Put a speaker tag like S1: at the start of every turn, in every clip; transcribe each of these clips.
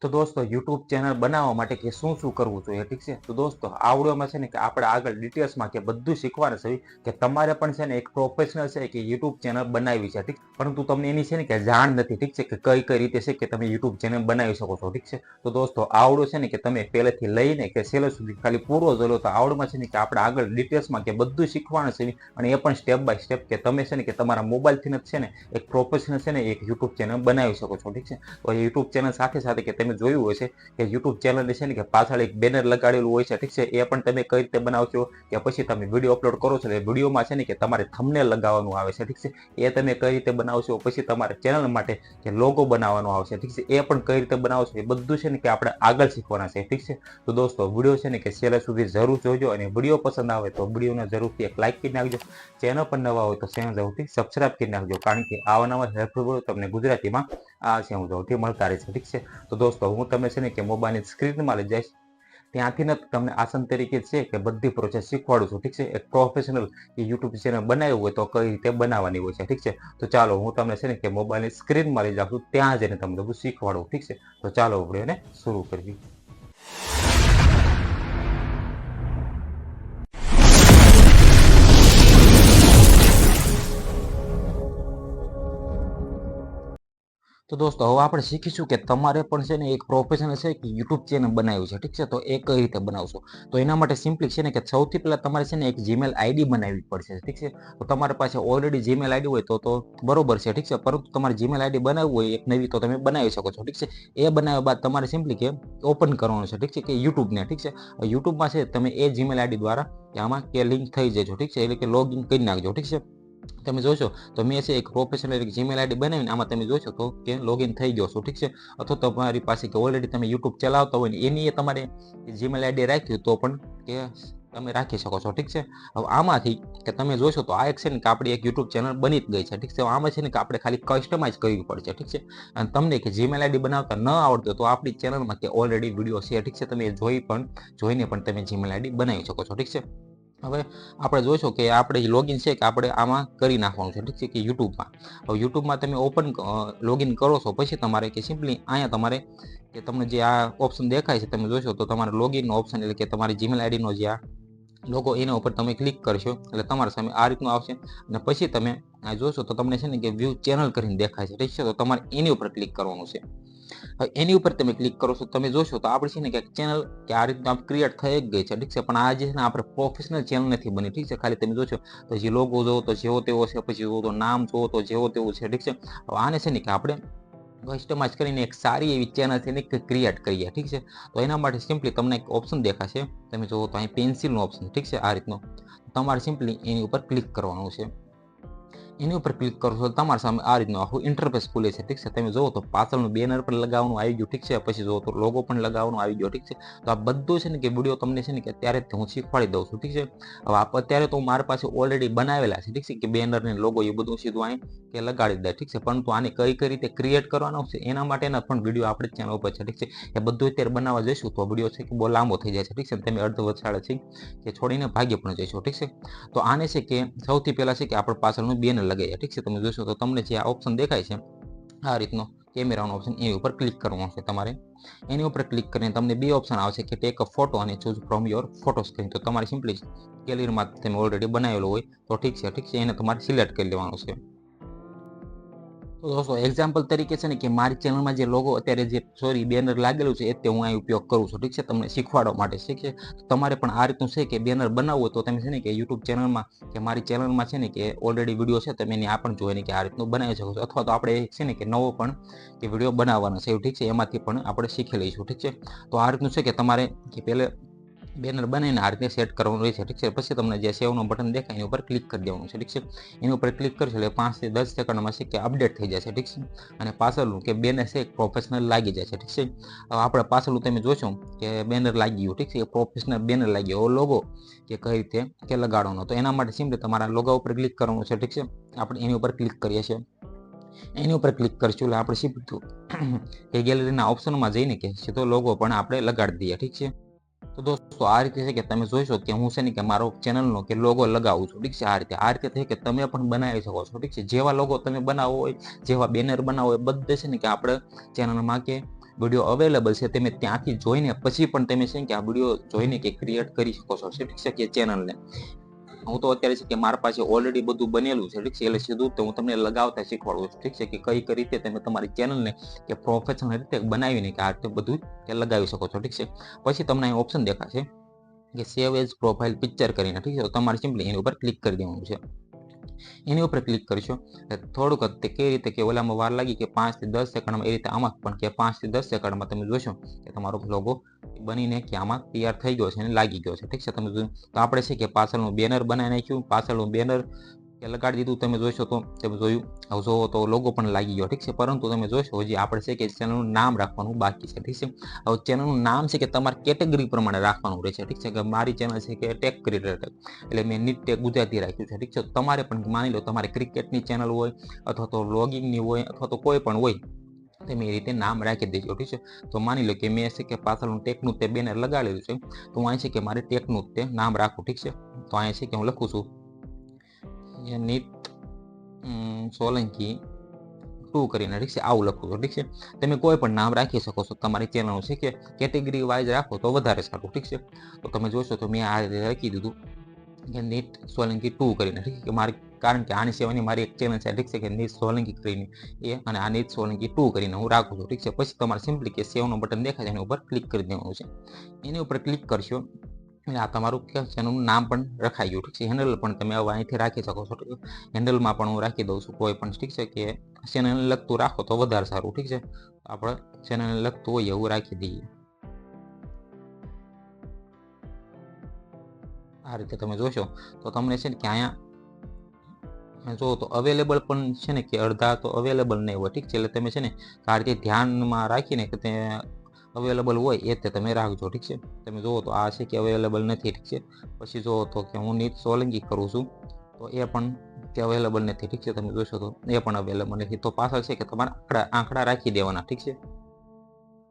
S1: તો દોસ્તો YouTube channel બનાવવા માટે કે શું કરવું જોઈએ, ઠીક છે? તો દોસ્તો આ વિડીયોમાં છે ને કે આપણે આગળ ડિટેલ્સમાં કે બધું શીખવાનું છે કે તમારે પણ છે ને એક પ્રોફેશનલ છે કે YouTube ચેનલ બનાવવી છે, ઠીક? પરંતુ તમને એની છે ને કે જાણ નથી, ઠીક છે? કે કઈ રીતે છે કે તમે YouTube ચેનલ બનાવી શકો છો, ઠીક છે? તો દોસ્તો આ વિડીયો છે ને કે તમે પહેલેથી લઈને કે છેલ્લે સુધી ખાલી પૂરો જોયો તો આવડમાં છે ને કે આપણે આગળ ડિટેલ્સમાં કે બધું શીખવાનું છે અને એ પણ સ્ટેપ બાય સ્ટેપ કે તમે છે ને કે તમારા મોબાઈલથી જ છે ને એક પ્રોફેશનલ છે ને એક YouTube ચેનલ બનાવી શકો છો, ઠીક છે? તો YouTube ચેનલ સાથે સાથે કે તમે જોયું હશે કે YouTube ચેનલ છે ને કે પાછળ એક બેનર લગાડેલું હોય છે, ઠીક છે? એ પણ તમે કઈ રીતે બનાવશો કે પછી તમે વિડીયો અપલોડ કરો છો એટલે વિડીયોમાં છે ને કે તમારે થંબનેલ લગાવવાનું આવે છે, ઠીક છે? એ તમે કઈ રીતે બનાવશો, પછી તમારે ચેનલ માટે કે લોગો બનાવવાનો આવશે, ઠીક છે? એ પણ કઈ રીતે બનાવશો એ બધું છે ને કે આપણે આગળ શીખવાના છે, ઠીક છે? તો દોસ્તો વિડીયો છે ને કે છેલ્લે સુધી જરૂર જોજો અને વિડીયો પસંદ આવે તો વિડીયોને જરૂરથી એક લાઈક કરી નાખજો. ચેનલ પર નવા હોય તો ચેનલ જરૂરથી સબસ્ક્રાઇબ કરી નાખજો, કારણ કે આવા નવા હેલ્પફુલ વિડીયો તમને ગુજરાતીમાં આ છે હું જરૂરથી મળતા રહેશે, ઠીક છે? તો દોસ્તો હું તમે છે ને કે મોબાઈલની સ્ક્રીનમાં લઈ જઈશ, ત્યાંથી ને તમને આસન તરીકે છે કે બધી પ્રોસેસ શીખવાડું છું, ઠીક છે? એક પ્રોફેશનલ YouTube ચેનલ બનાવ્યું હોય તો કઈ રીતે બનાવવાની હોય છે, ઠીક છે? તો ચાલો હું તમને છે ને કે મોબાઈલની સ્ક્રીનમાં લઈ જાઉં છું, ત્યાં જઈને તમને બધું શીખવાડું, ઠીક છે? તો ચાલો વિડીયોને શરૂ કરીએ. તો દોસ્તો હવે આપણે શીખીશું કે તમારે પણ છે ને એક પ્રોફેશનલ છે કે YouTube ચેનલ બનાવ્યું છે, ઠીક છે? તો એ કઈ રીતે બનાવશો? તો એના માટે સિમ્પલી છે ને કે સૌથી પહેલા તમારે છે ને એક જીમેલ આઈડી બનાવવી પડશે, ઠીક છે? તો તમારી પાસે ઓલરેડી જીમેલ આઈડી હોય તો બરોબર છે, ઠીક છે? પરંતુ તમારે જીમેલ આઈડી બનાવવું હોય એક નવી તો તમે બનાવી શકો છો, ઠીક છે? એ બનાવ્યા બાદ તમારે સિમ્પલી કે ઓપન કરવાનું છે, ઠીક છે? કે યુટ્યુબને, ઠીક છે? યુટ્યુબમાં છે તમે એ જીમેલ આઈડી દ્વારા આમાં કે લિંક થઈ જજો, ઠીક છે? એટલે કે લોગિન કરી નાખજો, ઠીક છે? તમે જોશો તો મેં છે એક પ્રોફેશનલ એક જીમેલ આઈડી બનાવીને આમાં તમે જોશો તો કે લોગિન થઈ ગયો છો, ઠીક છે? અથવા તો તમારી પાસે કે ઓલરેડી તમે YouTube ચલાવતા હોય ને એની તમારે જીમેલ આઈડી રાખ્યું તો પણ કે તમે રાખી શકો છો, ઠીક છે? હવે આમાંથી કે તમે જોશો તો આ એક છે ને કે આપણી એક YouTube ચેનલ બની જ ગઈ છે, ઠીક છે? આમાં છે ને કે આપણે ખાલી કસ્ટમાઇઝ કરવી પડશે, ઠીક છે? અને તમને કે જીમેલ આઈડી બનાવતા ન આવડતો તો આપણી ચેનલમાં કે ઓલરેડી વિડીયો છે, ઠીક છે? તમે જોઈને પણ તમે જીમેલ આઈડી બનાવી શકો છો, ઠીક છે? હવે આપણે જોઈશું કે આપણે લોગિન છે કે આપણે આમાં કરી નાખવાનું છે, ઠીક છે? કે યુટ્યુબમાં. હવે યુટ્યુબમાં તમે લોગિન કરો છો પછી તમારે કે સિમ્પલી અહીંયા તમારે કે તમને જે આ ઓપ્શન દેખાય છે તમે જોશો તો તમારે લોગિનનો ઓપ્શન એટલે કે તમારી જીમેલ આઈડીનો જે આ લોગો એના ઉપર તમે ક્લિક કરશો એટલે તમારા સામે આ રીતનું આવશે અને પછી તમે આ જોશો તો તમને છે ને કે વ્યૂ ચેનલ કરીને દેખાય છે, ઠીક છે? તો તમારે એની ઉપર ક્લિક કરવાનું છે. હવે એની ઉપર તમે ક્લિક કરો છો તમે જોશો તો આપણે છે ને કે ચેનલ કે આ રીતના ક્રિએટ થઈ જ ગઈ છે, ઠીક છે? પણ આ જે છે ને આપણે પ્રોફેશનલ ચેનલ નથી બની, ઠીક છે? ખાલી તમે જોશો તો જે લોગો જોવો તો જેવો તેવો છે, પછી જોવો તો નામ જોવો તો જેવો તેવો છે, ઠીક છે? હવે આને છે ને કે આપણે કસ્ટમાઇઝ કરીને એક સારી એવી ચેનલ છે ને ક્રિએટ કરીએ, ઠીક છે? તો એના માટે સિમ્પલી તમને એક ઓપ્શન દેખાશે, તમે જોવો તો અહીં પેન્સિલનો ઓપ્શન, ઠીક છે? આ રીતનો તમારે સિમ્પલી એની ઉપર ક્લિક કરવાનું છે. એની ઉપર ક્લિક કરો છો તમારા સામે આ રીતનું આખું ઇન્ટરફેસ ખુલે છે, ઠીક છે? તમે જોવો તો પાછળનું બેનર પણ લગાવવાનું આવી ગયું, ઠીક છે? પછી જોવો તો લોગો પણ લગાવવાનું આવી ગયો, ઠીક છે? તો આ બધું છે ને કે વિડીયો તમને છે ને કે અત્યારે હું શીખવાડી દઉં છું, ઠીક છે? હવે અત્યારે તો મારી પાસે ઓલરેડી બનાવેલા છે, ઠીક છે? કે બેનર ને લોગો એ બધું સીધું અહીં કે લગાડી દે, ઠીક છે? પરંતુ આને કઈ રીતે ક્રિએટ કરવાનો છે એના માટેના પણ વિડીયો આપણે ચેનલ ઉપર છે, ઠીક છે? એ બધું અત્યારે બનાવવા જઈશું તો વિડીયો છે કે બહુ લાંબો થઈ જાય છે, ઠીક છે? તમે અડધો વચાડે છે કે છોડીને ભાગી પણ જઈશું, ઠીક છે? તો આને છે કે સૌથી પહેલા છે કે આપણે પાછળનું બેનર લગાવીએ, ઠીક છે? તમે જોશો તો તમને જે આ ઓપ્શન દેખાય છે આ રીતનો કેમેરાનો ઓપ્શન એની ઉપર ક્લિક કરવાનું છે તમારે. એની ઉપર ક્લિક કરીને તમને બે ઓપ્શન આવશે કે ટેક અ ફોટો અને choose from your photo screen. તો તમારે સિમ્પલી ગેલેરીમાં તમે ઓલરેડી બનાવેલો હોય તો ઠીક છે, ઠીક છે? એને તમારે સિલેક્ટ કરી લેવાનું છે. તો દોસ્તો એક્ઝામ્પલ તરીકે છે ને કે મારી ચેનલમાં જે લોગો અત્યારે જે બેનર લાગેલું છે એ હું અહીં ઉપયોગ કરું છું, ઠીક છે? તમને શીખવાડવા માટે, ઠીક છે? તમારે પણ આ રીતનું છે કે બેનર બનાવવું હોય તો તમે છે ને કે યુટ્યુબ ચેનલમાં કે મારી ચેનલમાં છે ને કે ઓલરેડી વિડીયો છે તમે એની આ પણ જોઈને કે આ રીતનું બનાવી શકો છો, અથવા તો આપણે છે ને કે નવો પણ કે વિડીયો બનાવવાનો છે, ઠીક છે? એમાંથી પણ આપણે શીખી લઈશું, ઠીક છે? તો આ રીતનું છે કે તમારે કે પહેલે બેનર બનાવીને આ રીતે સેટ કરવાનું રહેશે, ઠીક છે? પછી તમને જે સેવનું બટન દેખાય એની ઉપર ક્લિક કરી દેવાનું છે, ઠીક છે? એની ઉપર ક્લિક કરશો એટલે 5 થી 10 સેકન્ડમાં છે કે અપડેટ થઈ જશે, ઠીક છે? અને પાછળનું કે બેનર છે પ્રોફેશનલ લાગી જાય છે, ઠીક છે? હવે આપણે પાછળનું તમે જોશો કે બેનર લાગી ગયું, ઠીક છે? પ્રોફેશનલ બેનર લાગી ગયો લોગો કે કઈ રીતે કે લગાડવાનો. તો એના માટે સિમ્પલી તમારા લોગો ઉપર ક્લિક કરવાનું છે, ઠીક છે? આપણે એની ઉપર ક્લિક કરીએ છીએ. એની ઉપર ક્લિક કરશું એટલે આપણે સીધું કે ગેલેરીના ઓપ્શનમાં જઈને કે સીધો લોગો પણ આપણે લગાડી દઈએ, ઠીક છે? તો દોસ્તો આ રીતે છે કે તમે જોઈશો કે હું છે ને કે મારો ચેનલનો કે લોગો લગાવું છું, ઠીક છે? આ રીતે થઈ કે તમે પણ બનાવી શકો છો, ઠીક છે? જેવા લોગો તમે બનાવો હોય, જેવા બેનર બનાવો હોય બધે છે ને કે આપણે ચેનલમાં કે વિડીયો અવેલેબલ છે, તમે ત્યાંથી જોઈને પછી પણ તમે છે કે આ વિડીયો જોઈને કે ક્રિએટ કરી શકો છો, ઠીક છે, કે ચેનલને. હું તો અત્યારે છે કે મારા પાસે ઓલરેડી બધું બનેલું છે, ઠીક છે, એટલે સીધું તો હું તમને લગાવતા શીખવાડું છું, ઠીક છે, કે કઈ રીતે તમે તમારી ચેનલને કે પ્રોફેશનલ રીતે બનાવીને કે આ રીતે બધું કે લગાવી શકો છો, ઠીક છે. પછી તમને અહીં ઓપ્શન દેખાશે કે સેવ એઝ પ્રોફાઇલ પિક્ચર કરીને, ઠીક છે, તો તમારે સિમ્પલી એની ઉપર ક્લિક કરી દેવાનું છે. એની ઉપર ક્લિક કરશો થોડુંક તે કઈ રીતે કે ઓલામાં વાર લાગી કે 5 થી 10 સેકન્ડમાં, એ રીતે આમાં પણ કે 5 થી 10 સેકન્ડમાં તમે જોશો કે તમારો લોગો બનીને કે આમાં તૈયાર થઈ ગયો છે અને લાગી ગયો છે, ઠીક છે. તમે તો આપણે છે કે પાછળનું બેનર બનાવી નાખ્યું, પાછળનું બેનર કે લગાડી દીધું, તમે જોશો તો તમે જોયું, હવે જોવો તો લોગો પણ લાગી ગયો, ઠીક છે. પરંતુ તમે જોશો હજી આપણે છે કે ચેનલનું નામ રાખવાનું બાકી છે, ઠીક છે. હવે ચેનલનું નામ છે કે તમારે કેટેગરી પ્રમાણે રાખવાનું રહેશે, ઠીક છે, કે મારી ચેનલ છે કે ટેક ક્રિએટર, એટલે મેં નીટ ટેક ગુજરાતી રાખ્યું છે, ઠીક છે. તમારે પણ માની લો તમારે ક્રિકેટની ચેનલ હોય અથવા તો વ્લોગિંગની હોય અથવા તો કોઈ પણ હોય, તમે એ રીતે નામ રાખી દેજો, ઠીક છે. તો માની લો કે મેં છે કે પાછળનું ટેકનું તે બેનર લગાડેલું છે, તો હું અહીં છે કે મારે ટેકનું તે નામ રાખું, ઠીક છે. તો અહીં છે કે હું લખું છું નીત સોલંકી 2 કરીને, ઠીક છે, આવું લખું છું, ઠીક છે. તમે કોઈ પણ નામ રાખી શકો છો તમારી ચેનલનું, છે કે કેટેગરી વાઇઝ રાખો તો વધારે સારું, ઠીક છે. તો તમે જોશો તો મેં આ રીતે રાખી દીધું કે નીટ સોલંકી 2 કરીને, ઠીક છે, કે મારી કારણ કે આની સિવાયની મારી એક ચેનલ છે, ઠીક છે, કે નીટ સોલંકી કરીને એ, અને આ નીટ સોલંકી 2 કરીને હું રાખું છું, ઠીક છે. પછી તમારે સિમ્પલી કે સેવનું બટન દેખાય એની ઉપર ક્લિક કરી દેવાનું છે. એની ઉપર ક્લિક કરશો એટલે આ તમારું કે ચેનલનું નામ પણ રખાઈ ગયું, ઠીક છે. હેન્ડલ પણ તમે હવે અહીંથી રાખી શકો છો, ઠીક છે. હેન્ડલમાં પણ હું રાખી દઉં છું કોઈ પણ, ઠીક છે, કે ચેનલને લગતું રાખો તો વધારે સારું, ઠીક છે. આપણે ચેનલને લગતું હોય એવું રાખી દઈએ. આ રીતે તમે જોશો તો તમને છે ને કે અહીંયા જો તો અવેલેબલ પણ છે ને કે અડધા તો અવેલેબલ નહીં હોય, ઠીક છે. એટલે તમે છે ને આ રીતે ધ્યાનમાં રાખીને કે તે અવેલેબલ હોય એ તે તમે રાખજો, ઠીક છે. તમે જુઓ તો આ છે કે અવેલેબલ નથી, ઠીક છે. પછી જુઓ તો કે હું નીત સોલંકી કરું છું તો એ પણ કે અવેલેબલ નથી, ઠીક છે. તમે જોશો તો એ પણ અવેલેબલ નથી. તો પાછળ છે કે તમારે આંકડા રાખી દેવાના, ઠીક છે.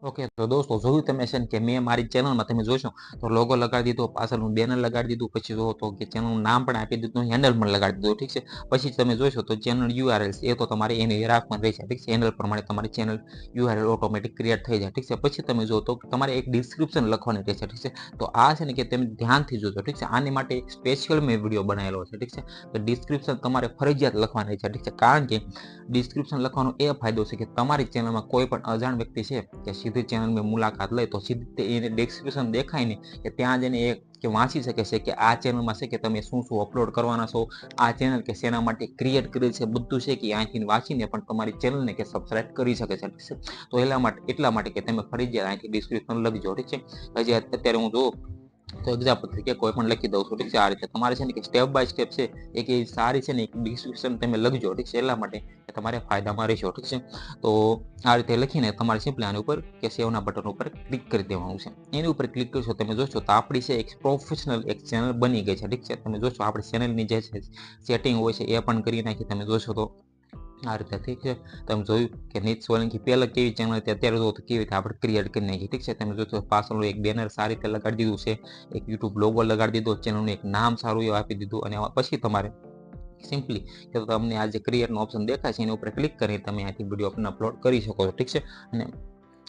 S1: ઓકે, તો દોસ્તો જોયું તમે છે ને કે મેં મારી ચેનલમાં તમે જોશો તો લોગો લગાડી દીધો, પાછળનું બેનર લગાડી દીધું, પછી જુઓ તો કે ચેનલનું નામ પણ આપી દીધું, હેન્ડલ પણ લગાડી દીધું, ઠીક છે. પછી તમે જોશો તો ચેનલ યુઆરએલ એ તો તમારે એને રાખવાનું રહેશે, ઠીક છે. હેન્ડલ પ્રમાણે તમારી ચેનલ યુઆરએલ ઓટોમેટિક ક્રિએટ થઈ જાય, ઠીક છે. પછી તમે જો તો તમારે એક ડિસ્ક્રિપ્શન લખવાની રહેશે, ઠીક છે. તો આ છે ને કે તમે ધ્યાનથી જોજો, ઠીક છે. આની માટે એક સ્પેશિયલ મેં વિડીયો બનાવેલો છે, ઠીક છે. તો ડિસ્ક્રિપ્શન તમારે ફરજિયાત લખવાની છે, ઠીક છે. કારણ કે ડિસ્ક્રિપ્શન લખવાનો એ ફાયદો છે કે તમારી ચેનલમાં કોઈ પણ અજાણ વ્યક્તિ છે કે સીધી ચેનલની મુલાકાત લે તો સીધી એને ડિસ્ક્રિપ્શન દેખાય ને કે ત્યાં જઈને એ કે વાંચી શકે છે કે આ ચેનલમાં છે કે તમે શું શું અપલોડ કરવાના છો, આ ચેનલ કે શેના માટે ક્રિએટ કરી છે, બધું છે કે અહીંથી વાંચીને પણ તમારી ચેનલને કે સબસ્ક્રાઇબ કરી શકે છે, ઠીક છે. તો એટલા માટે કે તમે ફરજિયાત અહીંથી ડિસ્ક્રિપ્શન લખજો, ઠીક છે. હજી અત્યારે હું જોઉં તો એક્ઝામ્પલ તરીકે કોઈ પણ લખી દઉં છું, ઠીક છે. આ રીતે તમારે છે ને કે સ્ટેપ બાય સ્ટેપ છે એક એ સારી છે ને એક ડિસ્ક્રિપ્શન તમે લખજો, ઠીક છે. એટલા માટે કે તમારે ફાયદામાં રહેશો, ઠીક છે. તો આ રીતે લખીને તમારે સિમ્પલી આની ઉપર કે સેવના બટન ઉપર ક્લિક કરી દેવાનું છે. એની ઉપર ક્લિક કરશો તમે જોશો તો આપણી છે એક પ્રોફેશનલ એક ચેનલ બની ગઈ છે, ઠીક છે. તમે જોશો આપણી ચેનલની જે છે સેટિંગ હોય છે એ પણ કરી નાખી, તમે જોશો તો આ રીતે, ઠીક છે. તમે જોયું કે નીત સોલંકી પહેલા કેવી ચેનલ હતી, અત્યારે જો તો કેવી રીતે આપણે ક્રિએટ કરી નાખી, ઠીક છે. તમે જોશો પાછળનું એક બેનર સારી રીતે લગાડી દીધું છે, એક યુટ્યુબ લોગો લગાડી દીધો, ચેનલનું એક નામ સારું એવું આપી દીધું, અને પછી તમારે સિમ્પલી કે તમને આ જે ક્રિએટનો ઓપ્શન દેખાય છે એની ઉપર ક્લિક કરી તમે અહીંથી વિડીયો પણ અપલોડ કરી શકો છો, ઠીક છે. અને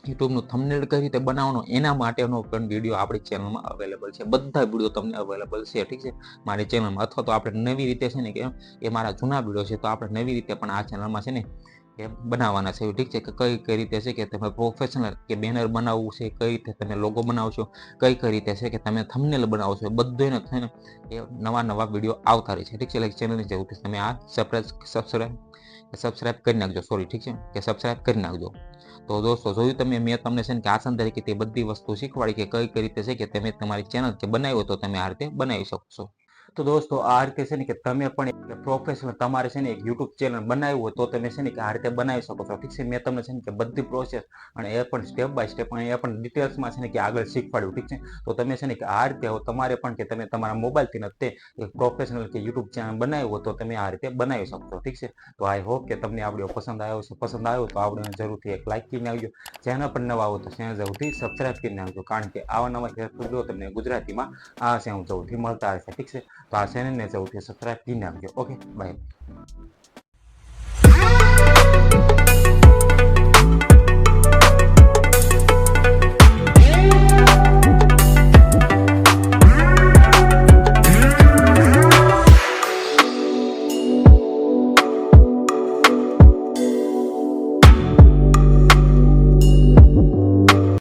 S1: યુટ્યુબનું થંબનેલ કઈ રીતે બનાવવાનો એના માટેનો પણ વિડીયો આપણી ચેનલમાં અવેલેબલ છે. બધા વિડીયો તમને અવેલેબલ છે, ઠીક છે, મારી ચેનલમાં. અથવા તો આપણે નવી રીતે છે ને કે એ મારા જૂના વિડીયો છે તો આપણે નવી રીતે પણ આ ચેનલમાં છે ને એ બનાવવાના છે, ઠીક છે. કે કઈ રીતે છે કે તમે પ્રોફેશનલ કે બેનર બનાવવું છે, કઈ રીતે તમે લોગો બનાવશો, કઈ રીતે છે કે તમે થંબનેલ બનાવશો, બધું એને થઈને એ નવા વિડીયો આવતા રહે છે, ઠીક છે. એટલે ચેનલની જરૂર છે તમે આ સબસ્ક્રાઇબ કરી નાખજો, સોરી, ઠીક છે, કે સબસ્ક્રાઇબ કરી નાખજો. તો દોસ્તો જોયું તમે મેં તમને છે ને કે આસાન તરીકે તે બધી વસ્તુ શીખવાડી કે કઈ રીતે છે કે તમે તમારી ચેનલ કે બનાવી તો તમે આ રીતે બનાવી શકશો. તો દોસ્તો આ રીતે છે ને કે તમે પણ પ્રોફેશનલ તમારે છે ને એક યુટ્યુબ ચેનલ બનાવ્યું હોય તો તમે છે ને કે આ રીતે બનાવી શકો છો, ઠીક છે. મેં તમને છે ને કે બધી પ્રોસેસ અને એ પણ સ્ટેપ બાય સ્ટેપ અને એ પણ ડિટેલ્સમાં છે ને કે આગળ શીખવાડ્યું, ઠીક છે. તો તમે છે ને કે આ રીતે તમારે પણ કે તમે તમારા મોબાઈલથી નથી એક પ્રોફેશનલ કે યુટ્યુબ ચેનલ બનાવ્યું હોય તો તમે આ રીતે બનાવી શકશો, ઠીક છે. તો આઈ હોપ કે તમને આ વિડીયો પસંદ આવ્યો છે. પસંદ આવ્યો તો આપણે જરૂરથી એક લાઈક કરીને આવજો. ચેનલ પર નવા આવો તો ચેનલ જરૂરથી સબસ્ક્રાઇબ કરીને આવજો, કારણ કે આવા નવા વિડીયો તમને ગુજરાતીમાં આ ચેનલ જરૂરથી મળતા રહેશે, ઠીક છે. તો આ ચેનલને જરૂરથી સબસ્ક્રાઇબ કરીને આવજો. Okay, by.